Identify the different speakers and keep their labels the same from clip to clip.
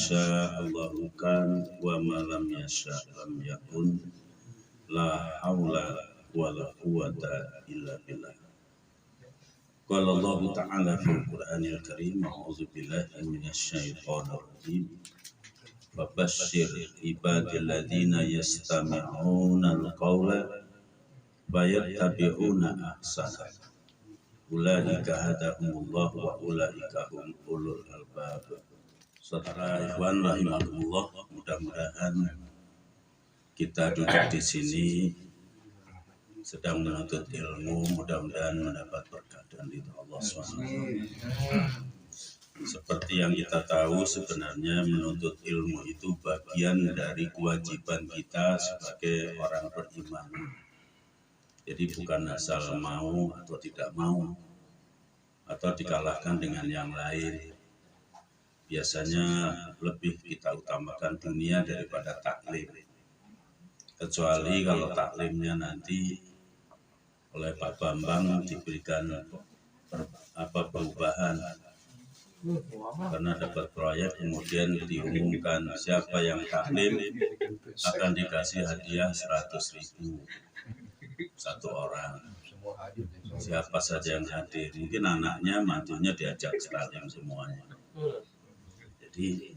Speaker 1: yasha Allahu kan wa ma lam yasha lam yakun. La haula wa la quwata illa billah. Qala Allah Ta'ala fil Qur'anil Karim, a'udzu billahi minasy syaithanir rajim. Fabasyir ibadil ladzina yastami'una al-qawla fayattabi'una ahsana. Ulaika hadahumullah wa ulaika hum ulul albab. Saudara ikhwan rahimakumullah, mudah-mudahan kita duduk di sini sedang menuntut ilmu, mudah-mudahan mendapat berkah dan ridha Allah SWT. Seperti yang kita tahu, sebenarnya menuntut ilmu itu bagian dari kewajiban kita sebagai orang beriman. Jadi bukan asal mau atau tidak mau, atau dikalahkan dengan yang lain. Biasanya lebih kita utamakan dunia daripada taklim. Kecuali kalau taklimnya nanti oleh Pak Bambang diberikan perubahan. Karena dapat proyek kemudian diumumkan siapa yang taklim akan dikasih hadiah 100.000 satu orang. Siapa saja yang hadir, mungkin anaknya, mantunya diajak sekalian semuanya. Jadi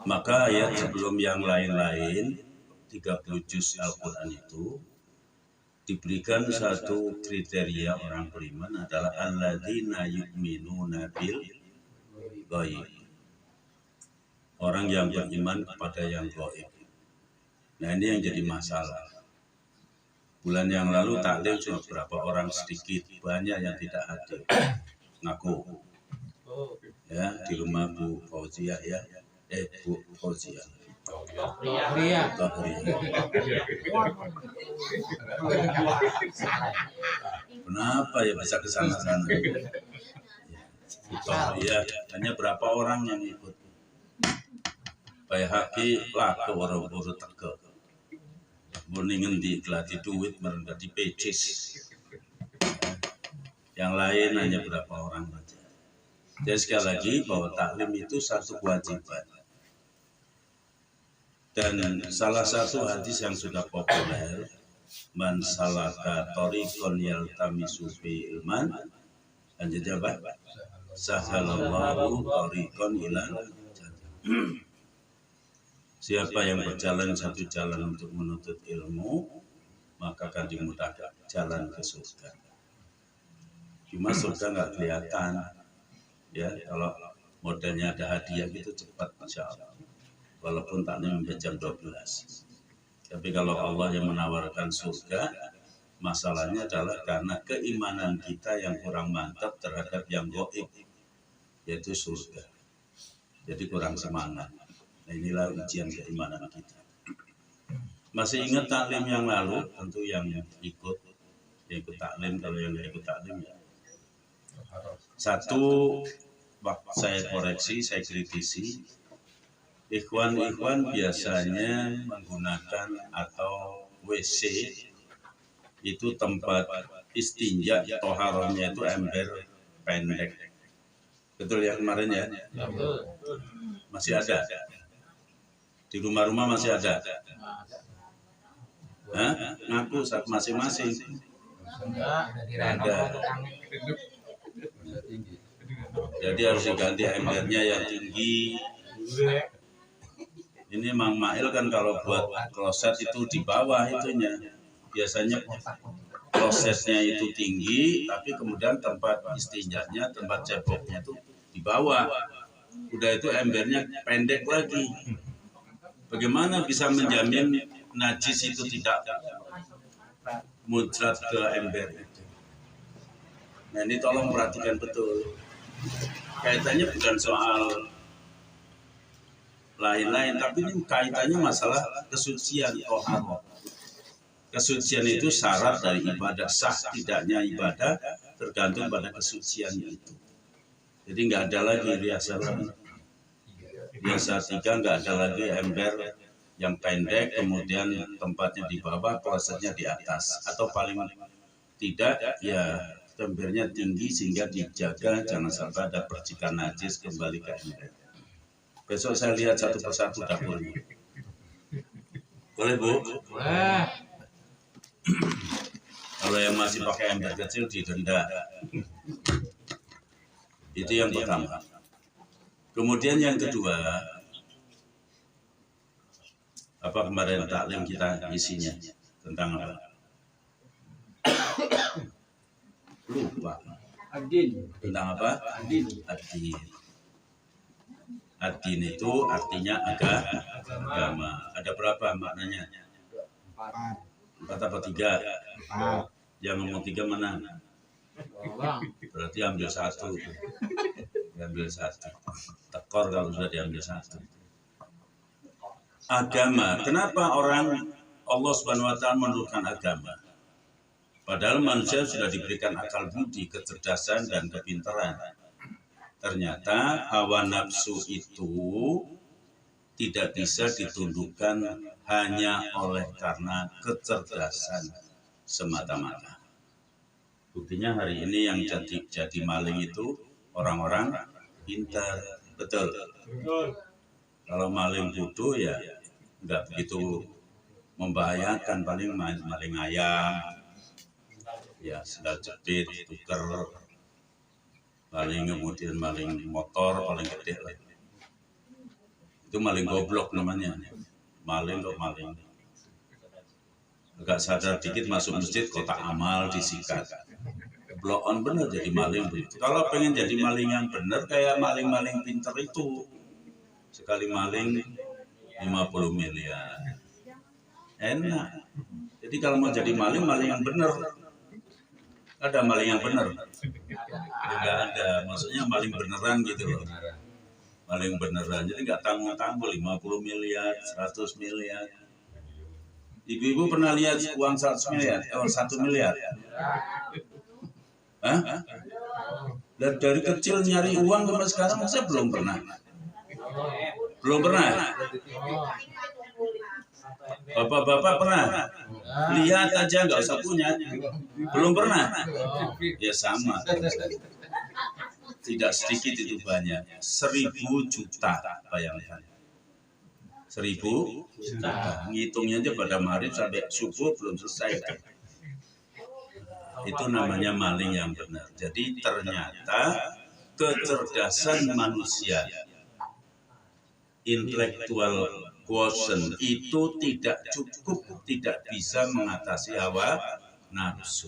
Speaker 1: maka ayat sebelum yang lain-lain 30 juz Al-Quran itu diberikan satu kriteria orang beriman adalah alladzina yu'minuna bil ghaib. Orang yang beriman kepada yang gaib. Nah, ini yang jadi masalah. Bulan yang lalu taklim cuma berapa orang, sedikit, banyak yang tidak hadir. Ngaku. Ya, di rumah Bu Fauzia ya. Bu Fauzia. Kenapa ya bisa ke sana-sana? Ya, hanya berapa orang yang ikut. Bayhaqi laku orang baru teke. Buningen di kelati duit merendah di pecis. Yang lain hanya berapa orang saja. Jadi sekali lagi bahwa taklim itu satu kewajiban. Dan salah satu hadis yang sudah populer, man salaka tariqan yaltamisu fi ilman, dan jadi apa? Sahalallahu tariqan ilal jannah. Siapa yang berjalan satu jalan untuk menuntut ilmu, maka akan dimudahkan jalan ke surga. Cuma surga nggak kelihatan, ya. Kalau modelnya ada hadiah gitu cepat, insya Allah. Walaupun taklim sampai jam 12. Tapi kalau Allah yang menawarkan surga, masalahnya adalah karena keimanan kita yang kurang mantap terhadap yang gaib, yaitu surga. Jadi kurang semangat. Nah, inilah ujian keimanan kita. Masih ingat taklim yang lalu? Tentu yang ikut taklim, kalau yang ikut taklim ya. Satu, saya koreksi, saya kritisi. Ikhwan biasanya menggunakan atau WC itu tempat istinja, toharohnya itu ember pendek. Betul ya kemarin ya? Masih ada? Di rumah-rumah masih ada? Hah? Ngaku masing-masing? Ada. Jadi harus diganti embernya yang tinggi. Ini Mang Mail kan kalau buat kloset itu di bawah itunya. Biasanya klosetnya itu tinggi, tapi kemudian tempat istinjanya, tempat ceboknya itu di bawah. Udah itu embernya pendek lagi. Bagaimana bisa menjamin najis itu tidak muncrat ke ember itu? Nah, ini tolong perhatikan betul. Kaitannya bukan soal lain-lain, tapi ini kaitannya masalah kesucian toharoh. Kesucian itu syarat dari ibadah. Sah tidaknya ibadah tergantung pada kesuciannya itu. Jadi nggak ada lagi biasa tiga, nggak ada lagi ember yang pendek, kemudian tempatnya di bawah, klosetnya di atas, atau paling tidak ya embernya tinggi sehingga dijaga jangan sampai ada percikan najis kembali ke ember. Besok saya lihat satu persatu dapurnya. Boleh Bu?
Speaker 2: Boleh.
Speaker 1: Kalau yang masih pakai ember kecil didenda. Itu yang pertama. Kemudian yang kedua, apa kemarin taklim kita isinya tentang apa? Lupa.
Speaker 2: Adin.
Speaker 1: Tentang apa?
Speaker 2: Adin.
Speaker 1: Adin. Adin itu artinya agama. Ada berapa maknanya? 4 apa 3? Yang ngomong 3 menang. Berarti ambil 1. Ambil 1. Tekor kalau sudah diambil 1. Agama. Kenapa orang Allah Subhanahu wa taala menurunkan agama? Padahal manusia sudah diberikan akal budi, kecerdasan dan kepintaran. Ternyata hawa nafsu itu tidak bisa ditundukkan hanya oleh karena kecerdasan semata-mata. Buktinya hari ini yang jadi maling itu orang-orang pintar, betul. Kalau maling bodoh ya nggak begitu membahayakan, paling maling ayam, ya sendal jepit, tuker, paling kemudian maling motor paling gede lah. Itu maling goblok namanya. Maling kok maling. Agak sadar dikit masuk masjid kotak amal disikat. Blow on bener jadi maling begitu. Kalau pengen jadi maling yang bener kayak maling-maling pinter itu. Sekali maling 50 miliar. Enak. Jadi kalau mau jadi maling yang bener. Ada maling yang bener? Enggak ada. Maksudnya maling beneran gitu loh. Maling beneran. Jadi nggak tanggung-tanggung 50 miliar, 100 miliar. Ibu-ibu pernah lihat uang 100 miliar? 1 miliar? Hah? Dan dari kecil nyari uang sampai sekarang saya belum pernah. Belum pernah? Bapak-bapak pernah? Lihat aja nggak usah punya. Belum pernah? Ya sama. Tidak sedikit itu banyak. 1.000 juta bayangkan. 1.000 juta. Ngitungnya aja pada maghrib sampai subuh belum selesai. Itu namanya maling yang benar. Jadi ternyata kecerdasan manusia, intellectual quotient itu tidak cukup, tidak bisa mengatasi hawa nafsu.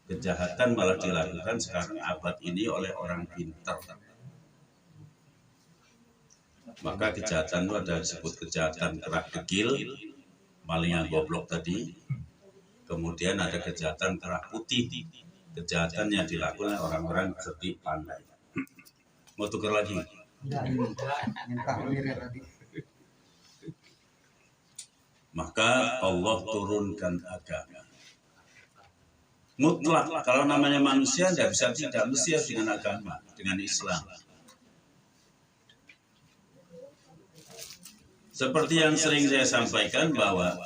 Speaker 1: Kejahatan malah dilakukan sekarang abad ini oleh orang pintar. Maka kejahatan itu ada disebut kejahatan kerak kecil, maling yang goblok tadi. Kemudian ada kejahatan kerak putih, kejahatan yang dilakukan oleh orang-orang cerdik pandai. Mau tukar lagi? Maka Allah turunkan agama. Mutlak, kalau namanya manusia tidak bisa tidak, mesti harus dengan agama, dengan Islam. Seperti yang sering saya sampaikan bahwa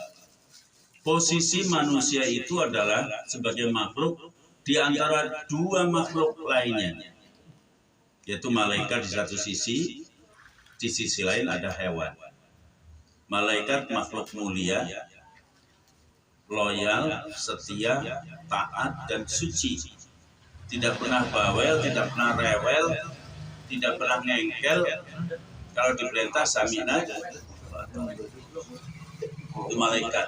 Speaker 1: posisi manusia itu adalah sebagai makhluk di antara 2 makhluk lainnya, yaitu malaikat di satu sisi, di sisi lain ada hewan. Malaikat makhluk mulia, loyal, setia, taat, dan suci. Tidak pernah bawel, tidak pernah rewel, tidak pernah ngengkel. Kalau diperintah samina, itu malaikat.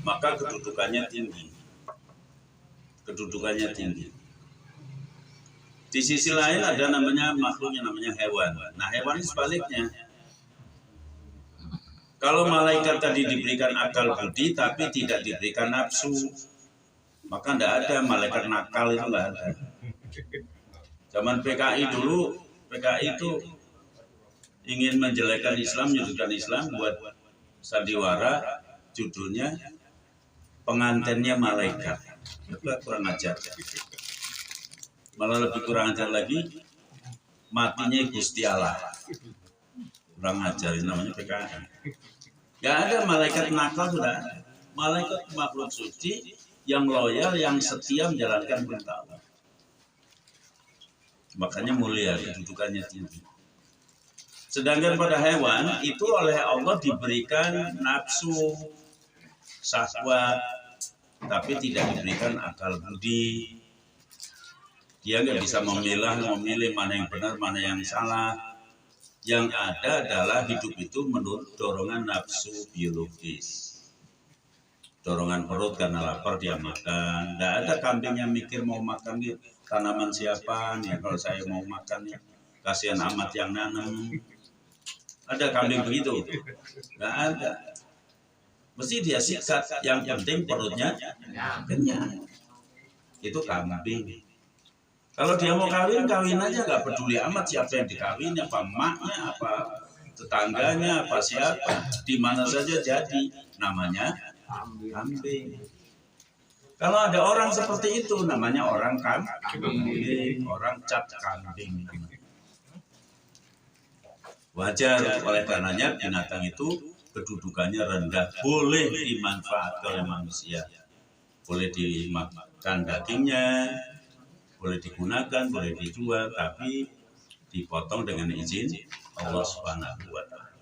Speaker 1: Maka kedudukannya tinggi. Kedudukannya tinggi. Di sisi lain ada namanya makhluk yang namanya hewan. Nah, hewan ini sebaliknya. Kalau malaikat tadi diberikan akal budi tapi tidak diberikan nafsu, maka tidak ada malaikat nakal, itu nggak ada. Zaman PKI dulu, PKI itu ingin menjelekkan Islam, menyudutkan Islam, buat sandiwara, judulnya pengantinnya malaikat. Itu kurang ajar. Malah lebih kurang ajar lagi, matinya Gusti Allah. Kurang ajar, ini namanya PKI. Gak ada malaikat nakal, sudah. Malaikat makhluk suci yang loyal, yang setia menjalankan perintah Allah. Makanya mulia, kedudukannya tinggi. Sedangkan pada hewan itu oleh Allah diberikan nafsu, syahwat, tapi tidak diberikan akal budi. Dia nggak bisa memilih mana yang benar, mana yang salah. Yang ada adalah hidup itu menurut dorongan nafsu biologis. Dorongan perut karena lapar dia makan. Nggak ada kambing yang mikir mau makan tanaman siapa nih, kalau saya mau makan ya kasihan amat yang nanam. Ada kambing begitu? Nggak ada. Mesti dia sikat, yang penting perutnya kenyang. Itu kambing. Kalau dia mau kawin, kawin aja, nggak peduli amat siapa yang dikawin, apa emaknya, apa tetangganya, apa siapa, di mana saja jadi, namanya kambing. Kalau ada orang seperti itu, namanya orang kambing, orang cap kambing. Wajar, oleh karenanya binatang itu kedudukannya rendah, boleh dimanfaatkan oleh manusia, boleh dimakan dagingnya, boleh digunakan, boleh dijual, tapi dipotong dengan izin Allah Subhanahu wa Ta'ala.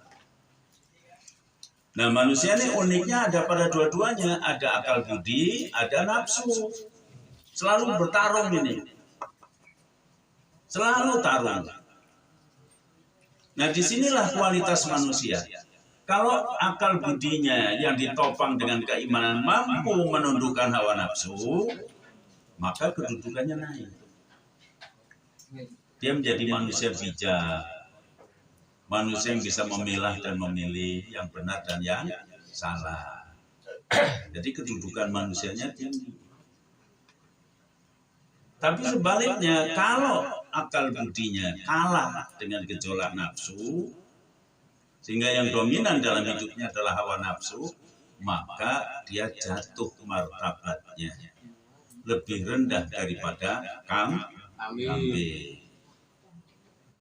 Speaker 1: Nah, manusia ini uniknya ada pada dua-duanya, ada akal budi, ada nafsu. Selalu bertarung ini. Selalu tarung. Nah, disinilah kualitas manusia. Kalau akal budinya yang ditopang dengan keimanan mampu menundukkan hawa nafsu, maka kedudukannya naik. Dia menjadi manusia bijak. Manusia yang bisa memilah dan memilih yang benar dan yang salah. Jadi kedudukan manusianya tinggi. Tapi sebaliknya, kalau akal budinya kalah dengan gejolak nafsu, sehingga yang dominan dalam hidupnya adalah hawa nafsu, maka dia jatuh martabatnya lebih rendah daripada kambing.